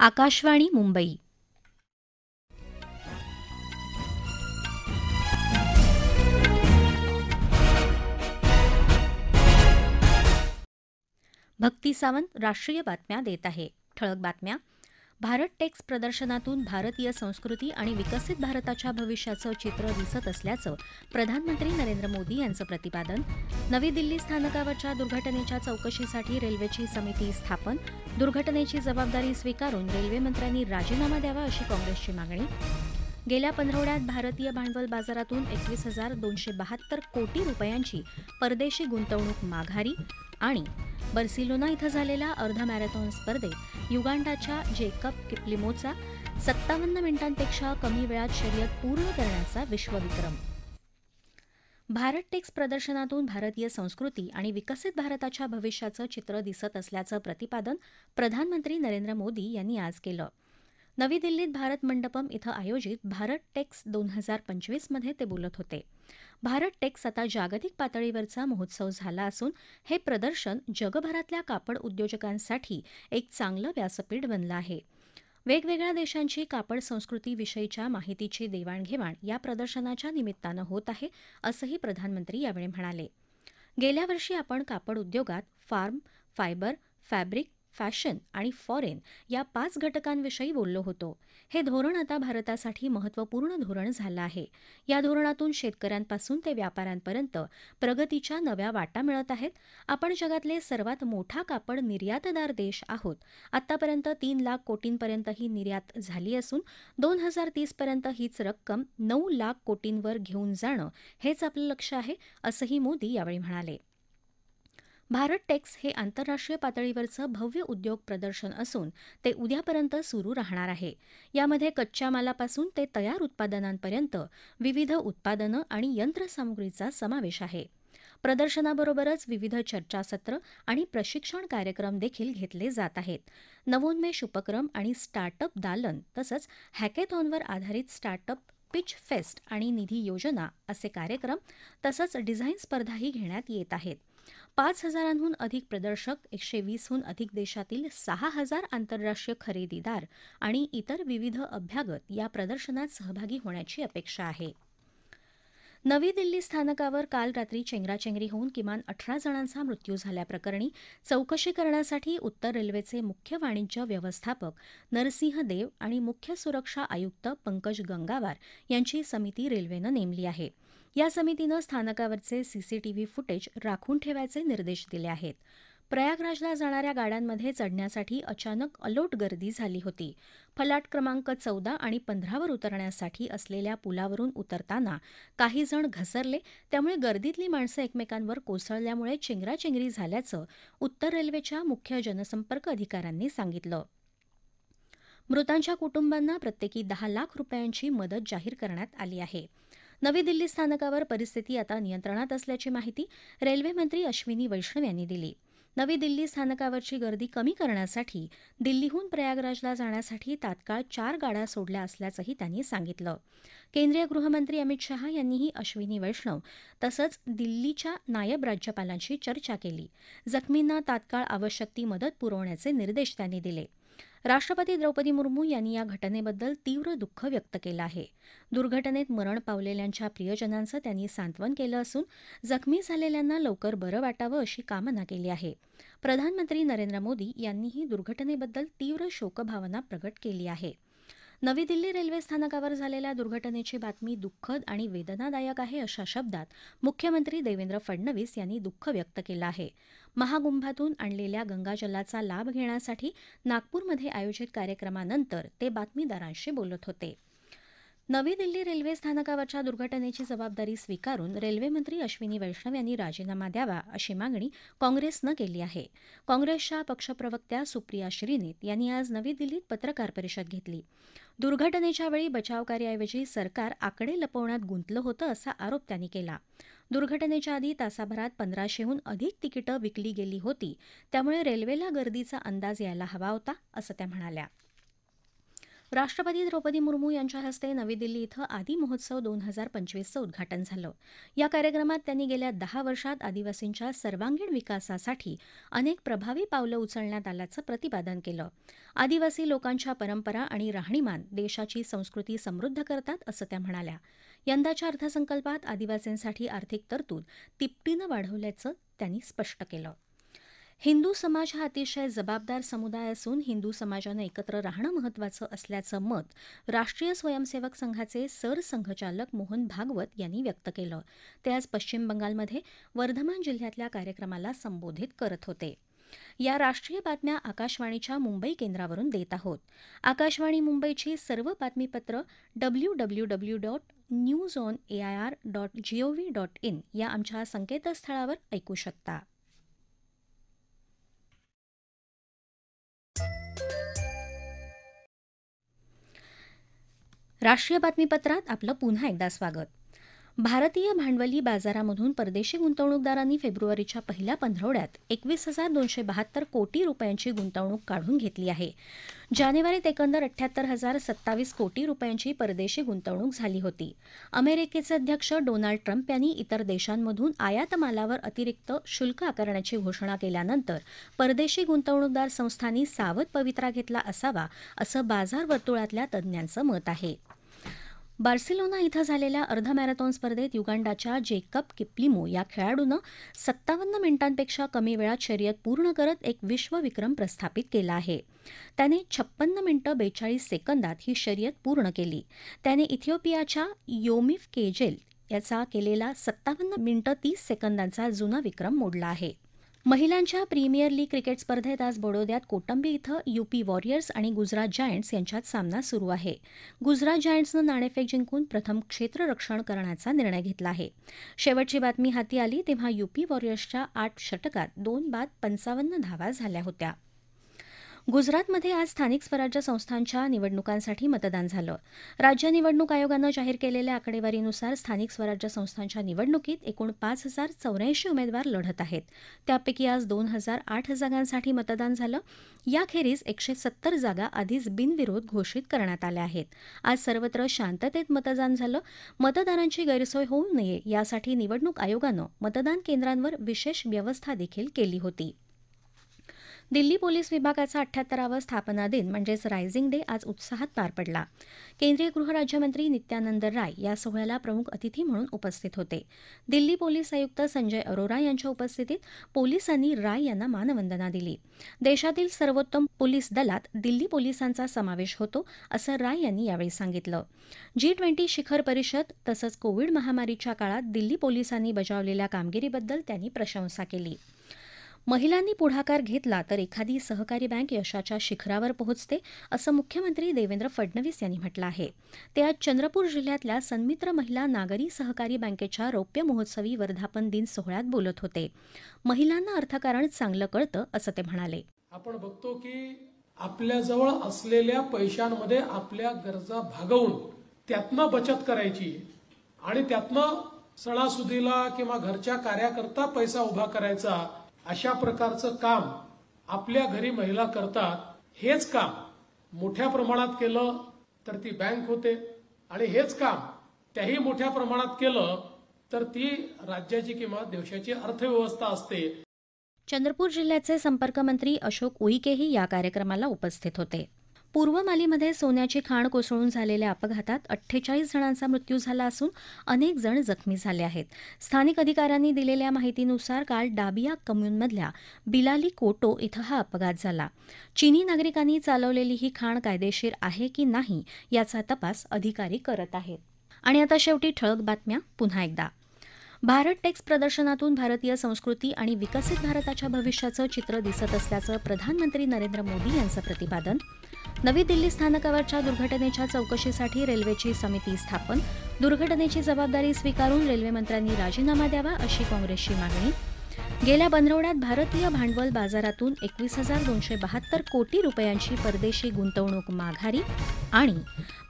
आकाशवाणी मुंबई. भक्ती सावंत राष्ट्रीय बातम्या देत आहे. ठळक बातम्या. भारत टेक्स प्रदर्शनातून भारतीय संस्कृती आणि विकसित भारताच्या भविष्याचं चित्र दिसत असल्याचं प्रधानमंत्री नरेंद्र मोदी यांचं प्रतिपादन. नवी दिल्ली स्थानकावरच्या दुर्घटनेच्या चौकशीसाठी रेल्वेची समिती स्थापन. दुर्घटनेची जबाबदारी स्वीकारून रेल्वेमंत्र्यांनी राजीनामा द्यावा अशी काँग्रेसची मागणी. गेल्या पंधरवड्यात भारतीय भांडवल बाजारातून 21,272 कोटी रुपयांची परदेशी गुंतवणूक माघारी. आणि बार्सिलोना इथं झालेल्या अर्ध मॅरेथॉन स्पर्धेत युगांडाच्या जेकब किप्लिमोचा 57 मिनिटांपेक्षा कमी वेळात शर्यत पूर्ण करण्याचा विश्वविक्रम. भारत टेक्स प्रदर्शनातून भारतीय संस्कृती आणि विकसित भारताच्या भविष्याचं चित्र दिसत असल्याचं प्रतिपादन प्रधानमंत्री नरेंद्र मोदी यांनी आज केलं. नवी दिल्लीत भारत मंडपम इथं आयोजित भारत टेक्स 2025 मध्ये ते बोलत होते. भारत टेक्स आता जागतिक पातळीवरचा महोत्सव झाला असून हे प्रदर्शन जगभरातल्या कापड उद्योजकांसाठी एक चांगलं व्यासपीठ बनलं आहे. वेगवेगळ्या देशांची कापड संस्कृतीविषयीच्या माहितीची देवाणघेवाण या प्रदर्शनाच्या निमित्तानं होत आहे, असंही प्रधानमंत्री यावेळी म्हणाले. गेल्या वर्षी आपण कापड उद्योगात फार्म, फायबर, फॅब्रिक, फॅशन आणि फॉरेन या 5 घटकांविषयी बोललो होतो. हे धोरण आता भारतासाठी महत्त्वपूर्ण धोरण झालं आहे. या धोरणातून शेतकऱ्यांपासून ते व्यापाऱ्यांपर्यंत प्रगतीच्या नव्या वाटा मिळत आहेत. आपण जगातले सर्वात मोठा कापड निर्यातदार देश आहोत. आतापर्यंत 3 लाख कोटींपर्यंत ही निर्यात झाली असून 2030 पर्यंत हीच रक्कम 9 लाख कोटींवर घेऊन जाणं हेच आपलं लक्ष्य आहे, असंही मोदी यावेळी म्हणाले. भारत टेक्स हे आंतरराष्ट्रीय पातळीवरचं भव्य उद्योग प्रदर्शन असून ते उद्यापर्यंत सुरू राहणार आहे. यामध्ये कच्च्या मालापासून ते तयार उत्पादनांपर्यंत विविध उत्पादनं आणि यंत्रसामुग्रीचा समावेश आहे. प्रदर्शनाबरोबरच विविध चर्चासत्र आणि प्रशिक्षण कार्यक्रम देखील घेतले जात आहेत. नवोन्मेष उपक्रम आणि स्टार्टअप दालन तसंच हॅकेथॉनवर आधारित स्टार्टअप पिच फेस्ट आणि निधी योजना असे कार्यक्रम तसंच डिझाईन स्पर्धाही घेण्यात येत आहेत. 5,000हून अधिक प्रदर्शक, 120हून अधिक देशातील 6,000 आंतरराष्ट्रीय खरेदीदार आणि इतर विविध अभ्यागत या प्रदर्शनात सहभागी होण्याची अपेक्षा आहे. नवी दिल्ली स्थानकावर काल रात्री चेंगराचेंगरी होऊन किमान 18 जणांचा मृत्यू झाल्याप्रकरणी चौकशी करण्यासाठी उत्तर रेल्वेचे मुख्य वाणिज्य व्यवस्थापक नरसिंह देव आणि मुख्य सुरक्षा आयुक्त पंकज गंगावार यांची समिती रेल्वेनं नेमली आहे. या समितीनं स्थानकावरचे सीसीटीव्ही फुटेज राखून ठेवायचे निर्देश दिले आहेत. प्रयागराजला जाणाऱ्या गाड्यांमध्ये चढण्यासाठी अचानक अलोट गर्दी झाली होती. फलाट क्रमांक 14 आणि 15वर उतरण्यासाठी असलेल्या पुलावरून उतरताना काही जण घसरले, त्यामुळे गर्दीतली माणसं एकमेकांवर कोसळल्यामुळे चेंगराचेंगरी झाल्याचं उत्तर रेल्वेच्या मुख्य जनसंपर्क अधिकाऱ्यांनी सांगितलं. मृतांच्या कुटुंबांना प्रत्येकी 10 लाख रुपयांची मदत जाहीर करण्यात आली आहे. नवी दिल्ली स्थानकावर परिस्थिती आता नियंत्रणात असल्याची माहिती रेल्वेमंत्री अश्विनी वैष्णव यांनी दिली. नवी दिल्ली स्थानकावरची गर्दी कमी करण्यासाठी दिल्लीहून प्रयागराजला जाण्यासाठी तात्काळ 4 गाड्या सोडल्या असल्याचंही त्यांनी सांगितलं. केंद्रीय गृहमंत्री अमित शहा यांनीही अश्विनी वैष्णव तसंच दिल्लीच्या नायब राज्यपालांशी चर्चा केली. जखमींना तात्काळ आवश्यक ती मदत पुरवण्याचे निर्देश त्यांनी दिले. राष्ट्रपती द्रौपदी मुर्मू यांनी या घटनेबद्दल तीव्र दुःख व्यक्त केलं आहे. दुर्घटनेत मरण पावलेल्यांच्या प्रियजनांचं त्यांनी सांत्वन केलं असून जखमी झालेल्यांना लवकर बरं वाटावं अशी कामना केली आहे. प्रधानमंत्री नरेंद्र मोदी यांनीही दुर्घटनेबद्दल तीव्र शोकभावना प्रकट केली आहे. नवी दिल्ली रेल्वे स्थानकावर झालेल्या दुर्घटनेची बातमी दुःखद आणि वेदनादायक आहे अशा शब्दात मुख्यमंत्री देवेंद्र फडणवीस यांनी दुःख व्यक्त केलं आहे. महाकुंभातून आणलेल्या गंगाजलाचा लाभ घेण्यासाठी नागपूरमध्ये आयोजित कार्यक्रमानंतर ते बातमीदारांशी बोलत होते. नवी दिल्ली रेल्वे स्थानकावरच्या दुर्घटनेची जबाबदारी स्वीकारून रेल्वेमंत्री अश्विनी वैष्णव यांनी राजीनामा द्यावा अशी मागणी काँग्रेसनं केली आहे. काँग्रेसच्या पक्षप्रवक्त्या सुप्रिया श्रीनेत यांनी आज नवी दिल्लीत पत्रकार परिषद घेतली. दुर्घटनेच्या वेळी बचावकार्याऐवजी सरकार आकडे लपवण्यात गुंतलं होतं असा आरोप त्यांनी केला. दुर्घटनेच्या आधी तासाभरात 1500हून अधिक तिकीटं विकली गेली होती, त्यामुळे रेल्वेला गर्दीचा अंदाज यायला हवा होता, असं त्या म्हणाल्या. राष्ट्रपती द्रौपदी मुर्मू यांच्या हस्ते नवी दिल्ली इथं आदी महोत्सव 2025चं उद्घाटन झालं. या कार्यक्रमात त्यांनी गेल्या 10 वर्षात आदिवासींच्या सर्वांगीण विकासासाठी अनेक प्रभावी पावलं उचलण्यात आल्याचं प्रतिपादन केलं. आदिवासी लोकांच्या परंपरा आणि राहणीमान देशाची संस्कृती समृद्ध करतात असं त्या म्हणाल्या. यंदाच्या अर्थसंकल्पात आदिवासींसाठी आर्थिक तरतूद तिपटीनं वाढवल्याचं त्यांनी स्पष्ट केलं. हिंदू समाज हा अतिशय जबाबदार समुदाय असून हिंदू समाजानं एकत्र राहणं महत्त्वाचं असल्याचं मत राष्ट्रीय स्वयंसेवक संघाचे सरसंघचालक मोहन भागवत यांनी व्यक्त केलं. ते आज पश्चिम बंगालमध्ये वर्धमान जिल्ह्यातल्या कार्यक्रमाला संबोधित करत होते. या राष्ट्रीय बातम्या आकाशवाणीच्या मुंबई केंद्रावरून देत आहोत. आकाशवाणी मुंबईची सर्व बातमीपत्र www.newsonair.gov.in या आमच्या संकेतस्थळावर ऐकू शकता. राष्ट्रीय बातमीपत्रात आपलं पुन्हा एकदा स्वागत. भारतीय भांडवली बाजारामधून परदेशी गुंतवणूकदारांनी फेब्रुवारीच्या पहिल्या पंधरवड्यात 21,272 कोटी रुपयांची गुंतवणूक काढून घेतली आहे. जानेवारीत एकंदर 78,027 कोटी रुपयांची परदेशी गुंतवणूक झाली होती. अमेरिकेचे अध्यक्ष डोनाल्ड ट्रम्प यांनी इतर देशांमधून आयात मालावर अतिरिक्त शुल्क आकारण्याची घोषणा केल्यानंतर परदेशी गुंतवणूकदार संस्थांनी सावध पवित्रा घेतला असावा असं बाजार वर्तुळातल्या तज्ज्ञांचं मत आहे. बार्सिलोना इथं झालेल्या अर्ध मॅरेथॉन स्पर्धेत युगांडाच्या जेकब किप्लिमो या खेळाडूनं 57 मिनिटांपेक्षा कमी वेळात शर्यत पूर्ण करत एक विश्वविक्रम प्रस्थापित केला आहे. त्याने 56 मिनिटं 42 सेकंदात ही शर्यत पूर्ण केली. त्याने इथिओपियाच्या योमिफ केजेल याचा केलेला 57 मिनिटं 30 सेकंदांचा जुना विक्रम मोडला आहे. महिलांच्या प्रीमियर लीग क्रिकेट स्पर्धेत आज बडोद्यात कोटंबी इथं यूपी वॉरियर्स आणि गुजरात जायंट्स यांच्यात सामना सुरू आहे. गुजरात जायंट्सनं नाणेफेक जिंकून प्रथम क्षेत्ररक्षण करण्याचा निर्णय घेतला आहे. शेवटची बातमी हाती आली तेव्हा यूपी वॉरियर्सच्या 8 षटकात 2 बाद 55 धावा झाल्या होत्या. गुजरातमध्ये आज स्थानिक स्वराज्य संस्थांच्या निवडणुकांसाठी मतदान झालं. राज्य निवडणूक आयोगानं जाहीर केलेल्या आकडेवारीनुसार स्थानिक स्वराज्य संस्थांच्या निवडणुकीत एकूण 5,084 उमेदवार लढत आहेत. त्यापैकी आज 2,008 जागांसाठी मतदान झालं. याखेरीज 170 जागा आधीच बिनविरोध घोषित करण्यात आल्या आहेत. आज सर्वत्र शांततेत मतदान झालं. मतदारांची गैरसोय होऊ नये यासाठी निवडणूक आयोगानं मतदान केंद्रांवर विशेष व्यवस्था देखील केली होती. दिल्ली पोलीस विभागाचा 78वा स्थापना दिन म्हणजेच रायझिंग डे आज उत्साहात पार पडला. केंद्रीय गृहराज्यमंत्री नित्यानंद राय या सोहळ्याला प्रमुख अतिथी म्हणून उपस्थित होते. दिल्ली पोलीस आयुक्त संजय अरोरा यांच्या उपस्थितीत पोलिसांनी राय यांना मानवंदना दिली. देशातील सर्वोत्तम पोलीस दलात दिल्ली पोलिसांचा समावेश होतो असं राय यांनी यावेळी सांगितलं. G20 शिखर परिषद तसंच कोविड महामारीच्या काळात दिल्ली पोलिसांनी बजावलेल्या कामगिरीबद्दल त्यांनी प्रशंसा केली. महिलांनी पुढाकार घेतला तर एखादी सहकारी बँक यशाच्या शिखरावर पोहोचते असं मुख्यमंत्री देवेंद्र फडणवीस यांनी म्हटलं आहे. ते आज चंद्रपूर जिल्ह्यातल्या सन्मित्र महिला नागरी सहकारी बँकेच्या रौप्य महोत्सवी वर्धापन दिन सोहळ्यात बोलत होते. महिलांना अर्थकारण चांगलं कळतं असं ते म्हणाले. आपण बघतो की आपल्याजवळ असलेल्या पैशांमध्ये आपल्या गरजा भागवून त्यातनं बचत करायची आणि त्यातनं सणासुदीला किंवा घरच्या कार्याकरता पैसा उभा करायचा अशा प्रकारचं काम आपल्या घरी महिला करतात. हेच काम मोठ्या प्रमाणात केलं तर ती बँक होते आणि हेच काम त्याही मोठ्या प्रमाणात केलं तर ती राज्याची किंवा देशाची अर्थव्यवस्था असते. चंद्रपूर जिल्ह्याचे संपर्कमंत्री अशोक उईकेही या कार्यक्रमाला उपस्थित होते. पूर्व मालीमध्ये सोन्याची खाण कोसळून झालेल्या अपघातात 48 जणांचा मृत्यू झाला असून अनेक जण जखमी झाले आहेत. स्थानिक अधिकाऱ्यांनी दिलेल्या माहितीनुसार काल डाबिया कम्यूनमधल्या बिलाली कोटो इथं हा अपघात झाला. चीनी नागरिकांनी चालवलेली ही खाण कायदेशीर आहे की नाही याचा तपास अधिकारी करत आहेत. आणि आता शेवटी ठळक बातम्या पुन्हा एकदा. भारत टेक्स प्रदर्शनातून भारतीय संस्कृती आणि विकसित भारताच्या भविष्याचं चित्र दिसत असल्याचं प्रधानमंत्री नरेंद्र मोदी यांचं प्रतिपादन. नवी दिल्ली स्थानकावरच्या दुर्घटनेच्या चौकशीसाठी रेल्वेची समिती स्थापन. दुर्घटनेची जबाबदारी स्वीकारून रेल्वेमंत्र्यांनी राजीनामा द्यावा अशी काँग्रेसची मागणी. गेल्या पंधरवड्यात भारतीय भांडवल बाजारातून 21,272 कोटी रुपयांची परदेशी गुंतवणूक माघारी. आणि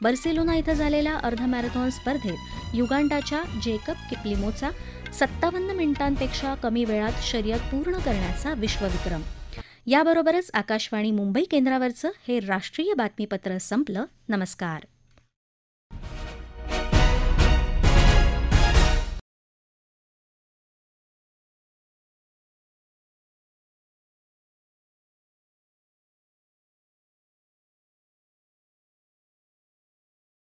बार्सिलोना इथं झालेल्या अर्ध मॅरेथॉन स्पर्धेत युगांडाच्या जेकब किप्लिमोचा 57 मिनिटांपेक्षा कमी वेळात शर्यत पूर्ण करण्याचा विश्वविक्रम. याबरोबरच आकाशवाणी मुंबई केंद्रावरचं हे राष्ट्रीय बातमीपत्र संपलं. नमस्कार.